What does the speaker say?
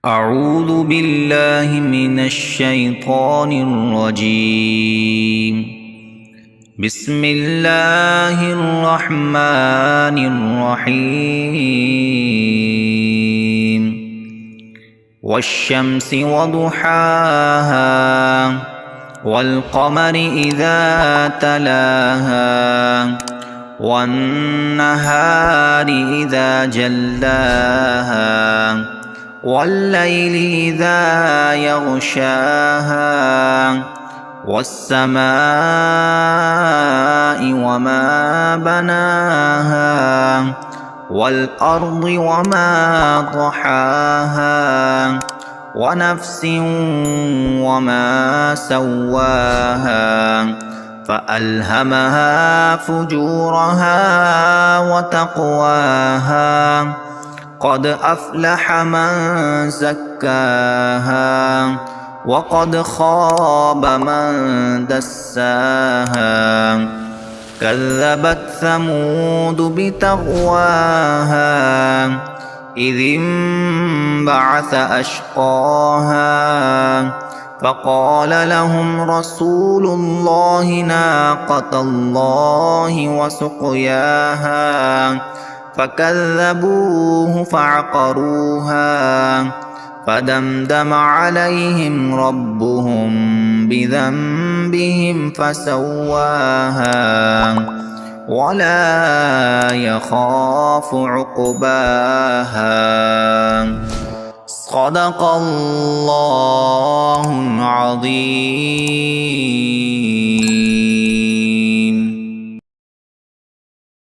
أعوذ بالله من الشيطان الرجيم. بسم الله الرحمن الرحيم. والشمس وضحاها والقمر إذا تلاها والنهار إذا جلاها والليل إذا يغشاها والسماء وما بناها والأرض وما طحاها ونفس وما سواها فألهمها فجورها وتقواها قد أفلح من زكاها وقد خاب من دساها كذبت ثمود بتقواها إذ انبعث أشقاها فقال لهم رسول الله ناقة الله وسقياها فكذبوه فعقروها فدمدم عليهم ربهم بذنبهم فسواها ولا يخاف عقباها. صدق الله العظيم.